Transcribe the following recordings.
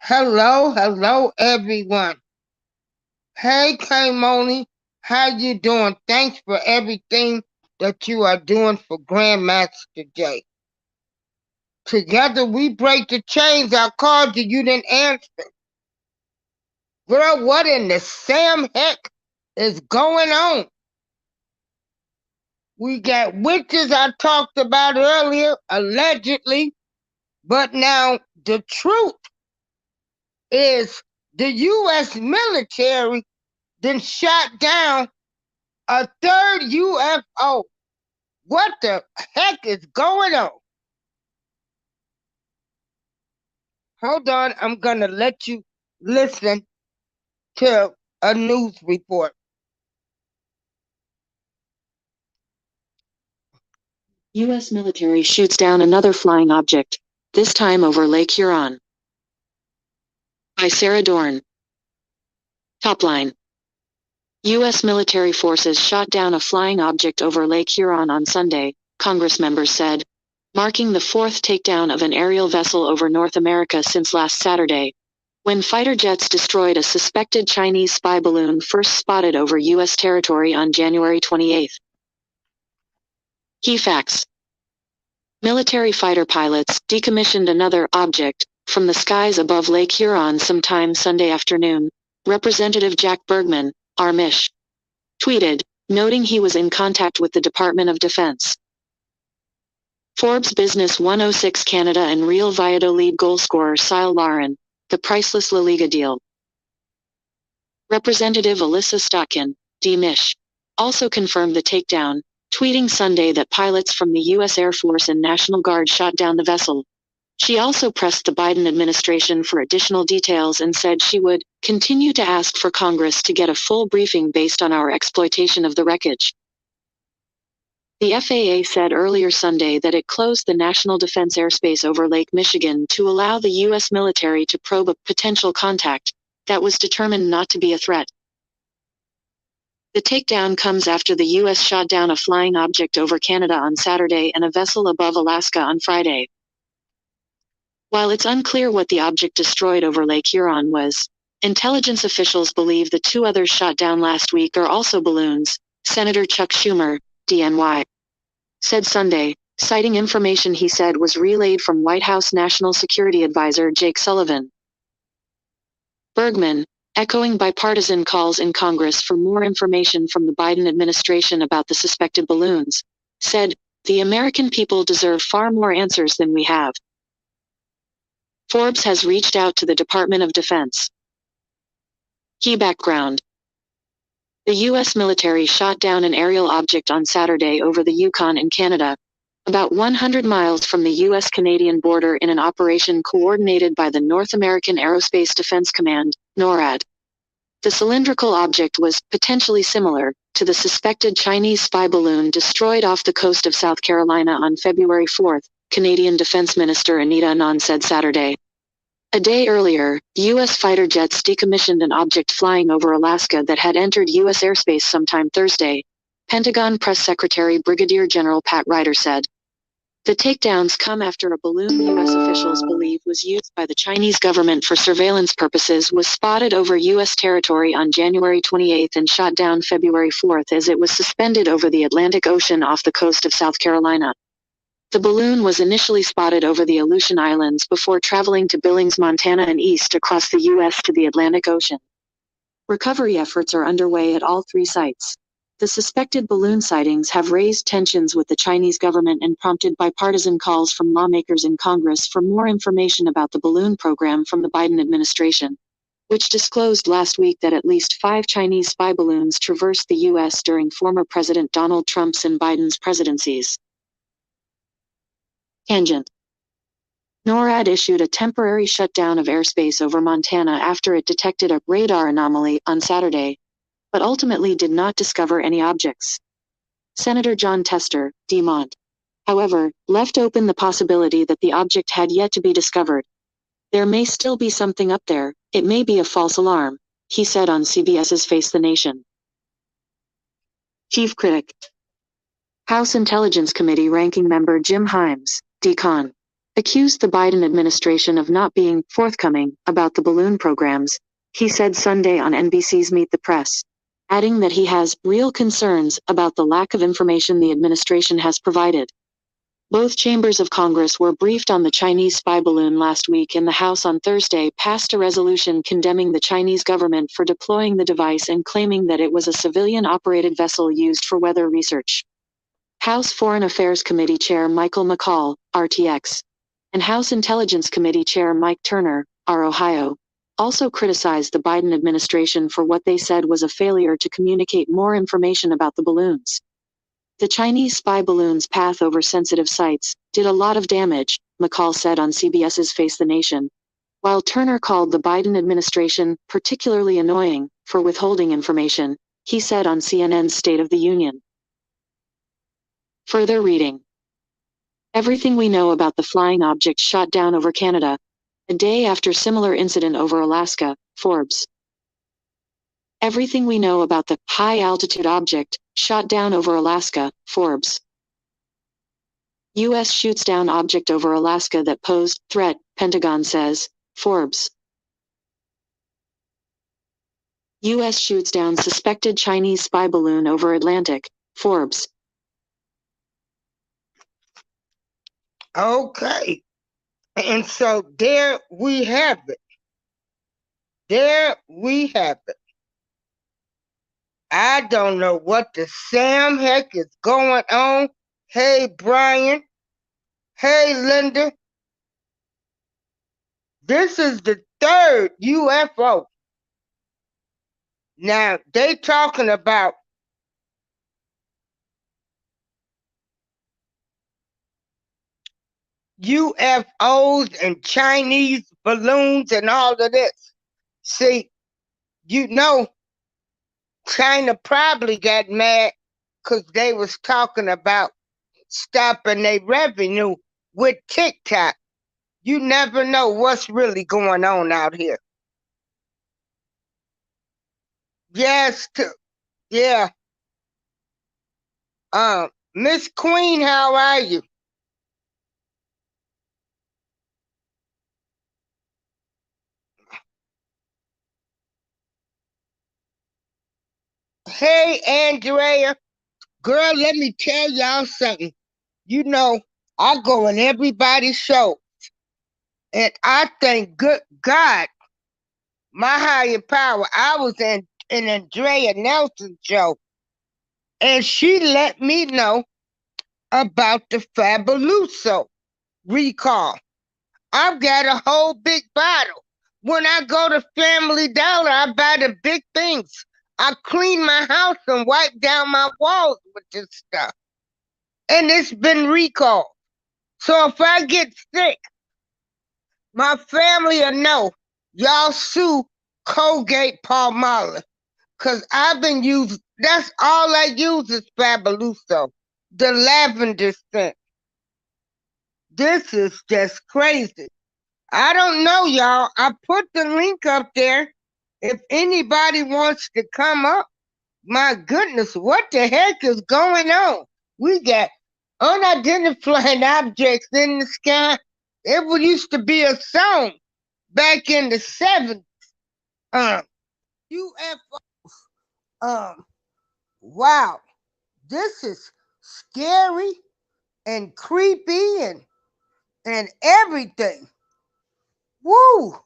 Hello, everyone. Hey, K Moni, how you doing? Thanks for everything that you are doing for Grandmaster Jay. Together we break the chains. I called you, you didn't answer. Girl, what in the Sam heck is going on? We got witches I talked about earlier, allegedly, but now the truth is the U.S. military then shot down a third UFO. What the heck is going on? Hold on, I'm gonna let you listen to a news report. U.S. military shoots down another flying object, this time over Lake Huron. By Sarah Dorn. Topline. U.S. military forces shot down a flying object over Lake Huron on Sunday, Congress members said, marking the fourth takedown of an aerial vessel over North America since last Saturday, when fighter jets destroyed a suspected Chinese spy balloon first spotted over U.S. territory on January 28. Key facts. Military fighter pilots decommissioned another object from the skies above Lake Huron sometime Sunday afternoon, Representative Jack Bergman, Armish, tweeted, noting he was in contact with the Department of Defense. Forbes Business 106 Canada and Real Valladolid goalscorer Sile Lauren, the priceless La Liga deal. Representative Alyssa Stotkin, D-Mish, also confirmed the takedown, tweeting Sunday that pilots from the U.S. Air Force and National Guard shot down the vessel. She also pressed the Biden administration for additional details and said she would continue to ask for Congress to get a full briefing based on our exploitation of the wreckage. The FAA said earlier Sunday that it closed the National Defense airspace over Lake Michigan to allow the U.S. military to probe a potential contact that was determined not to be a threat. The takedown comes after the U.S. shot down a flying object over Canada on Saturday and a vessel above Alaska on Friday. While it's unclear what the object destroyed over Lake Huron was, intelligence officials believe the two others shot down last week are also balloons, Senator Chuck Schumer, DNY, said Sunday, citing information he said was relayed from White House National Security Advisor Jake Sullivan. Bergman, echoing bipartisan calls in Congress for more information from the Biden administration about the suspected balloons, said, "The American people deserve far more answers than we have." Forbes has reached out to the Department of Defense. Key background. The U.S. military shot down an aerial object on Saturday over the Yukon in Canada, about 100 miles from the U.S.-Canadian border in an operation coordinated by the North American Aerospace Defense Command, NORAD. The cylindrical object was potentially similar to the suspected Chinese spy balloon destroyed off the coast of South Carolina on February 4, Canadian Defense Minister Anita Anand said Saturday. A day earlier, U.S. fighter jets decommissioned an object flying over Alaska that had entered U.S. airspace sometime Thursday, Pentagon Press Secretary Brigadier General Pat Ryder said. The takedowns come after a balloon U.S. officials believe was used by the Chinese government for surveillance purposes was spotted over U.S. territory on January 28 and shot down February 4 as it was suspended over the Atlantic Ocean off the coast of South Carolina. The balloon was initially spotted over the Aleutian Islands before traveling to Billings, Montana and east across the U.S. to the Atlantic Ocean. Recovery efforts are underway at all three sites. The suspected balloon sightings have raised tensions with the Chinese government and prompted bipartisan calls from lawmakers in Congress for more information about the balloon program from the Biden administration, which disclosed last week that at least 5 Chinese spy balloons traversed the U.S. during former President Donald Trump's and Biden's presidencies. Tangent. NORAD issued a temporary shutdown of airspace over Montana after it detected a radar anomaly on Saturday, but ultimately did not discover any objects. Senator John Tester, Demont, however, left open the possibility that the object had yet to be discovered. There may still be something up there, it may be a false alarm, he said on CBS's Face the Nation. Chief Critic. House Intelligence Committee Ranking Member Jim Himes, D-Con, accused the Biden administration of not being forthcoming about the balloon programs, he said Sunday on NBC's Meet the Press, adding that he has real concerns about the lack of information the administration has provided. Both chambers of Congress were briefed on the Chinese spy balloon last week, and the House on Thursday passed a resolution condemning the Chinese government for deploying the device and claiming that it was a civilian-operated vessel used for weather research. House Foreign Affairs Committee Chair Michael McCaul, RTX, and House Intelligence Committee Chair Mike Turner, R. Ohio, also criticized the Biden administration for what they said was a failure to communicate more information about the balloons. The Chinese spy balloon's path over sensitive sites did a lot of damage, McCall said on CBS's Face the Nation, while Turner called the Biden administration particularly annoying for withholding information, he said on CNN's State of the Union. Further reading. Everything we know about the flying object shot down over Canada, a day after similar incident over Alaska, Forbes. Everything we know about the high-altitude object shot down over Alaska, Forbes. U.S. shoots down object over Alaska that posed threat, Pentagon says, Forbes. U.S. shoots down suspected Chinese spy balloon over Atlantic, Forbes. Okay. And so there we have it. There we have it. I don't know what the Sam heck is going on. Hey, Brian. Hey, Linda. This is the third UFO. Now, they talking about UFOs and Chinese balloons and all of this. See, you know, China probably got mad because they was talking about stopping their revenue with TikTok. You never know what's really going on out here. Yes, yeah. Miss Queen, how are you? Hey, Andrea. Girl, let me tell y'all something. You know, I go in everybody's show. And I thank good God, my higher power. I was in Andrea Nelson's show. And she let me know about the Fabuloso recall. I've got a whole big bottle. When I go to Family Dollar, I buy the big things. I clean my house and wipe down my walls with this stuff. And it's been recalled. So if I get sick, my family will know. Y'all sue Colgate Palmolive. Because I've been using, that's all I use is Fabuloso. The lavender scent. This is just crazy. I don't know, y'all. I put the link up there. If anybody wants to come up, my goodness, what the heck is going on? We got unidentified objects in the sky. It used to be a song back in the 70s. UFOs. Wow. This is scary and creepy and everything. Woo!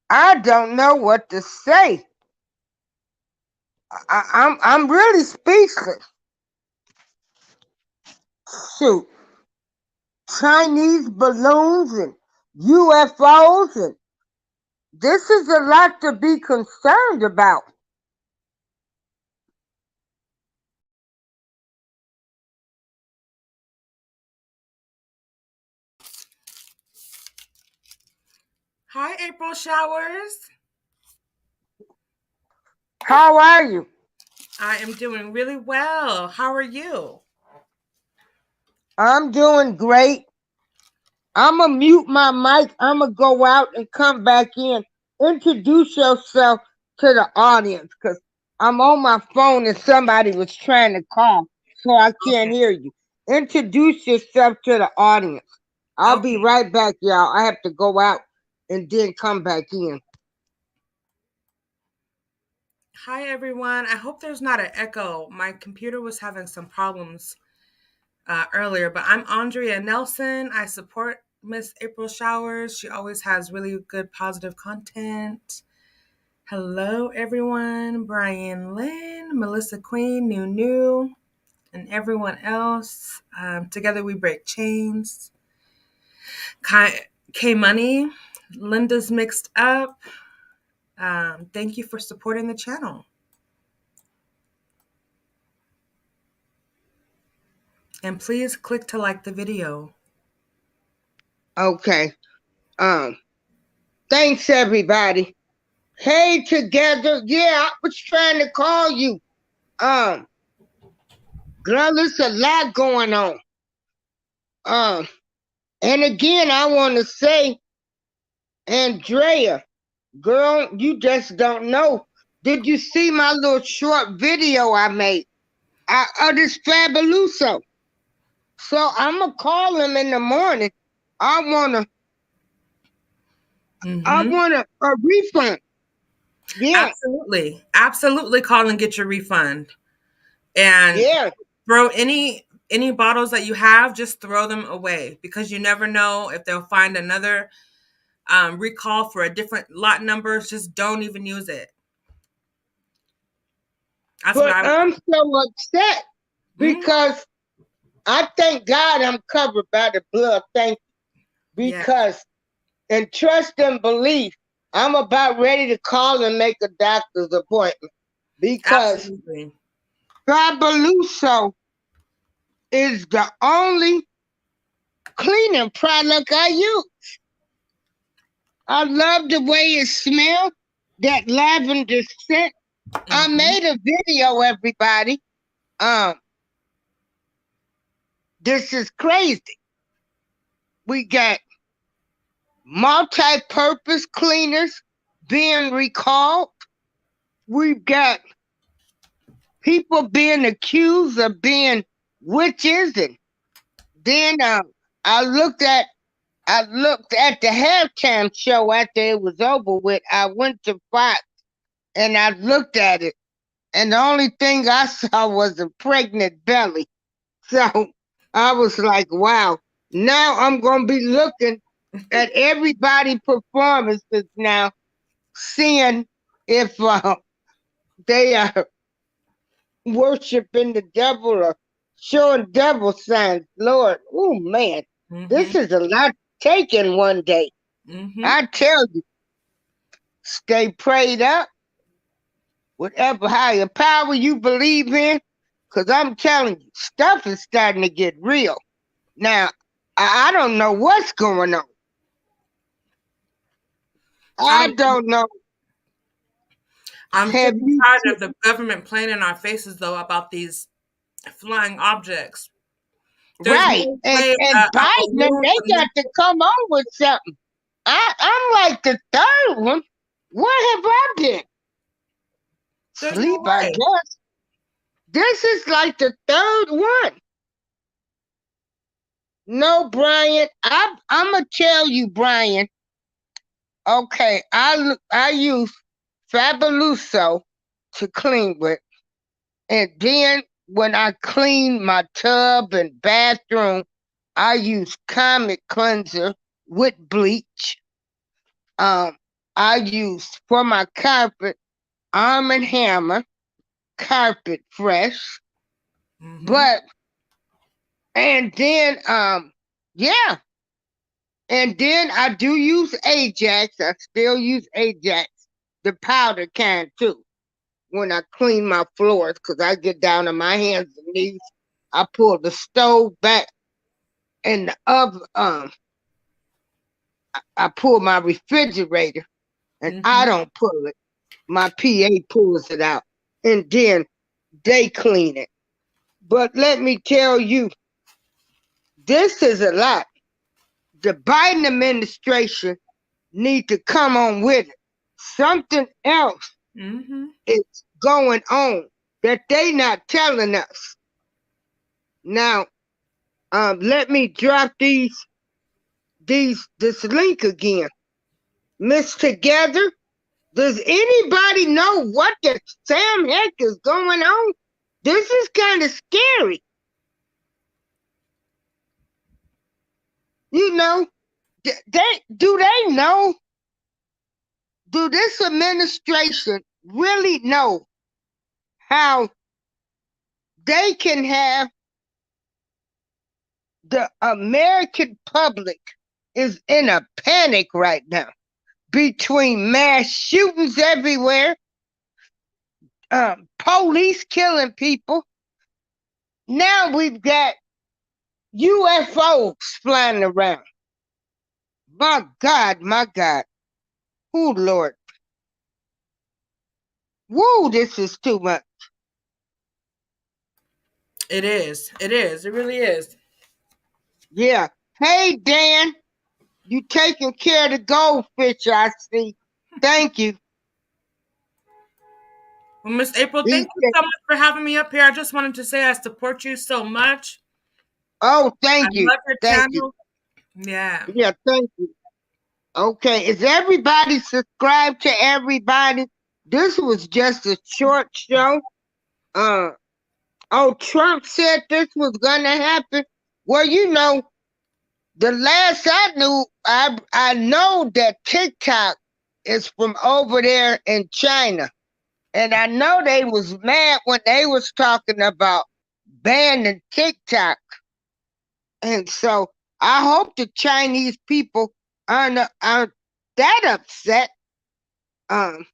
I don't know what to say. I'm really speechless. Shoot, Chinese balloons and UFOs, and this is a lot to be concerned about. Hi, April Showers. How are you? I am doing really well. How are you? I'm doing great. I'm going to mute my mic. I'm going to go out and come back in. Introduce yourself to the audience because I'm on my phone and somebody was trying to call, so I can't hear you. introduce yourself to the audience. I'll be Okay. right back, y'all. I have to go out and then come back in. Hi, everyone. I hope there's not an echo. My computer was having some problems earlier, but I'm Andrea Nelson. I support Miss April Showers. She always has really good, positive content. Hello, everyone. Brian Lynn, Melissa Queen, New, and everyone else. Together we break chains. K Money, Linda's Mixed Up. Thank you for supporting the channel. And please click to like the video. Okay. Thanks everybody. Hey together. Yeah, I was trying to call you. Girl, there's a lot going on. And again, I want to say, Andrea, girl, you just don't know. Did you see my little short video I made? Of this Fabuloso. So I'm gonna call him in the morning. I want a refund. Yeah, Absolutely call and get your refund. And yeah. throw any bottles that you have, just throw them away, because you never know if they'll find another recall for a different lot number. Just don't even use it. That's what But I would. I'm so upset Mhm. because I thank God I'm covered by the blood. Thank you. Yeah, Because in trust and belief, I'm about ready to call and make a doctor's appointment. Because absolutely. Fabuloso is the only cleaning product I use. I love the way it smells, that lavender scent. I Mhm. made a video, everybody. This is crazy. We got multi-purpose cleaners being recalled. We've got people being accused of being witches, and then I looked at the halftime show after it was over with. I went to Fox and I looked at it, and the only thing I saw was a pregnant belly. So I was like, wow. Now I'm gonna be looking at everybody performances now, seeing if they are worshiping the devil or showing devil signs. Lord, oh man, this Mhm. is a lot taken one day. Mhm. I tell you, stay prayed up, whatever higher power you believe in, because I'm telling you, stuff is starting to get real. Now, I don't know what's going on. I I'm don't know. I'm sick Have and you tired seen? of the government playing in our faces, though, about these flying objects. There's Right. no And way and a Biden, balloon they would got lift. to come on with something. I'm like the third one. Where have I been? There's no Sleep, I way. guess. This is like the third one. No, Brian. I'm gonna tell you, Brian. Okay, I use Fabuloso to clean with, and then when I clean my tub and bathroom, I use Comet Cleanser with bleach. I use for my carpet Arm and Hammer Carpet Fresh. Mhm. But and then yeah, and then I do use Ajax. I still use Ajax, the powder kind too, when I clean my floors, because I get down on my hands and knees. I pull the stove back and the oven. I pull my refrigerator, and I Mhm. don't pull it. My PA pulls it out, and then they clean it. But let me tell you, this is a lot. The Biden administration need to come on with it. Something else Mhm. is going on that they not telling us. Now, Let me drop this link again. Miss Together, does anybody know what the Sam heck is going on? This is kind of scary. You know, do they know? Do this administration really know how they can have the American public is in a panic right now between mass shootings everywhere, police killing people. Now we've got UFOs flying around. My God, my God. Oh, Lord. Woo, this is too much. It is. It is. It really is. Yeah. Hey, Dan, you taking care of the goldfish, I see. Thank you. Well, Miss April, thank you so much for having me up here. I just wanted to say I support you so much. Oh, thank you. I love your thank channel. You. Yeah. Yeah, thank you. Okay, is everybody subscribed to everybody? This was just a short show. Trump said this was gonna happen. Well, you know, the last I knew, I know that TikTok is from over there in China. And I know they was mad when they was talking about banning TikTok. And so I hope the Chinese people aren't that upset. I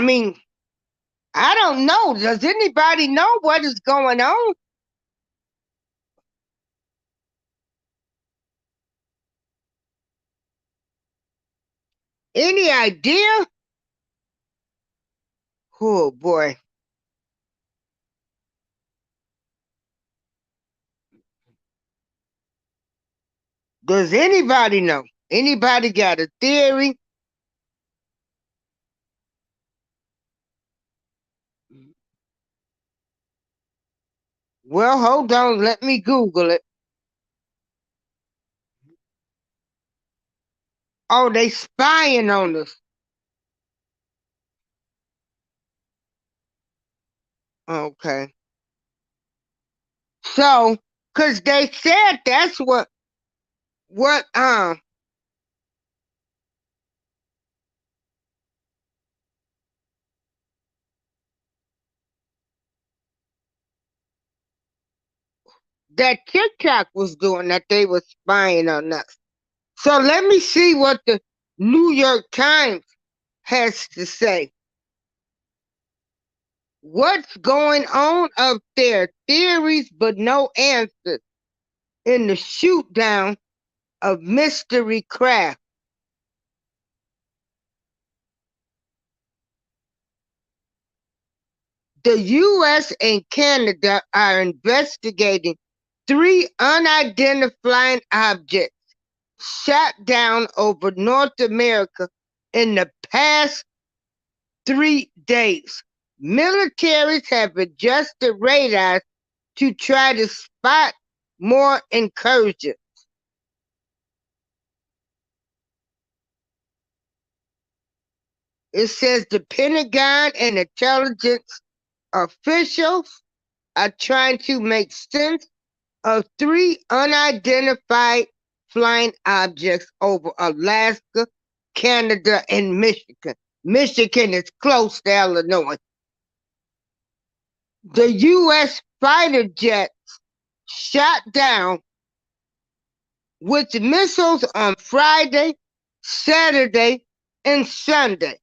mean, I don't know. Does anybody know what is going on? Any idea? Oh boy. Does anybody know? Anybody got a theory? Well, hold on. Let me Google it. Oh, they spying on us. Okay. So, cause they said that's what that TikTok was doing, that they were spying on us. So let me see what the New York Times has to say. What's going on up there? Theories, but no answers in the shoot down of mystery craft. The U.S. and Canada are investigating 3 unidentified objects shot down over North America in the past 3 days. Militaries have adjusted radars to try to spot more incursions. It says the Pentagon and intelligence officials are trying to make sense of 3 unidentified flying objects over Alaska, Canada, and Michigan. Michigan is close to Illinois. The U.S. fighter jets shot down with missiles on Friday, Saturday, and Sunday.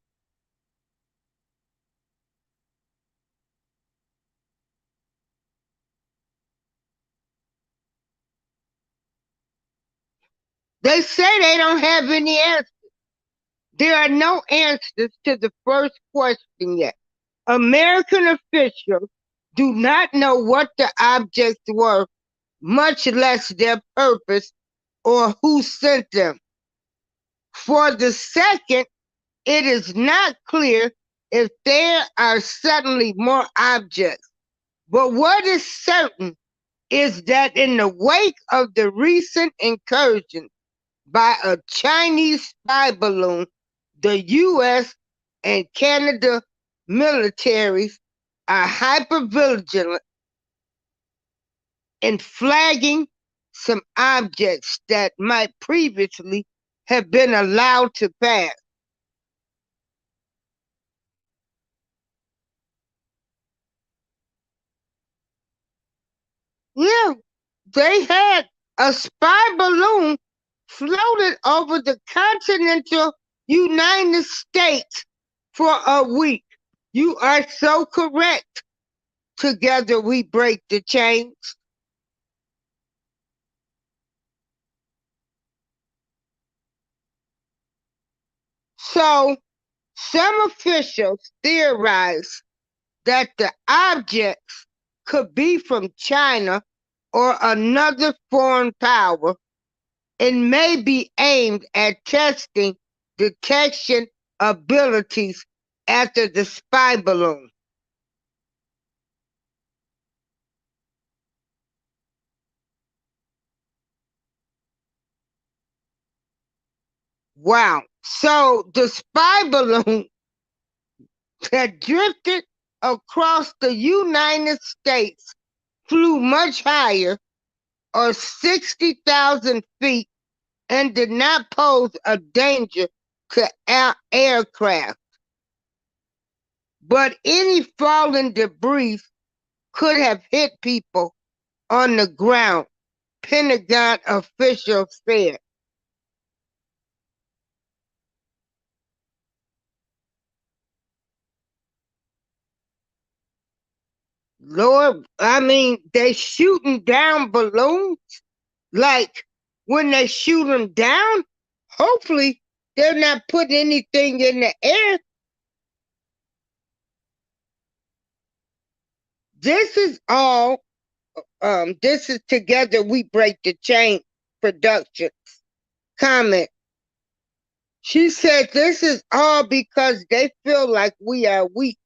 They say they don't have any answers. There are no answers to the first question yet. American officials do not know what the objects were, much less their purpose or who sent them. For the second, it is not clear if there are suddenly more objects. But what is certain is that in the wake of the recent incursion by a Chinese spy balloon, the U.S. and Canada militaries are hypervigilant in flagging some objects that might previously have been allowed to pass. Yeah, they had a spy balloon floated over the continental United States for a week. You are so correct. Together we break the chains. So, some officials theorize that the objects could be from China or another foreign power and may be aimed at testing detection abilities after the spy balloon. Wow. So the spy balloon that drifted across the United States flew much higher, or 60,000 feet, and did not pose a danger to aircraft. But any fallen debris could have hit people on the ground, Pentagon officials said. Lord, I mean, they shooting down balloons. Like when they shoot them down, hopefully they're not putting anything in the air. This is all, this is Together We Break the Chain production. Comment. She said this is all because they feel like we are weak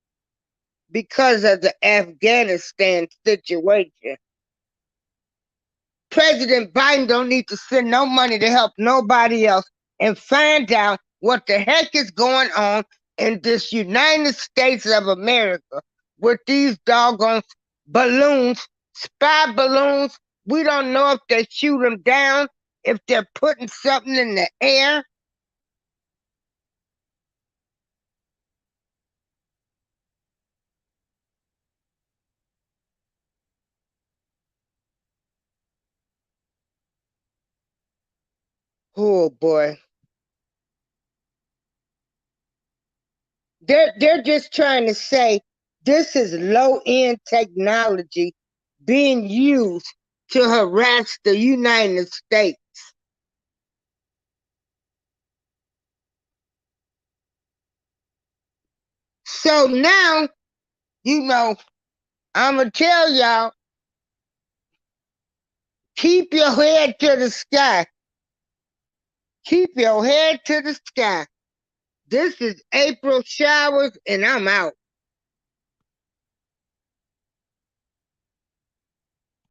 because of the Afghanistan situation. President Biden don't need to send no money to help nobody else and find out what the heck is going on in this United States of America with these doggone balloons, spy balloons. We don't know if they shoot them down, if they're putting something in the air. Oh boy. They're just trying to say this is low-end technology being used to harass the United States. So now, I'm going to tell y'all, keep your head to the sky. Keep your head to the sky. This is April Showers, and I'm out.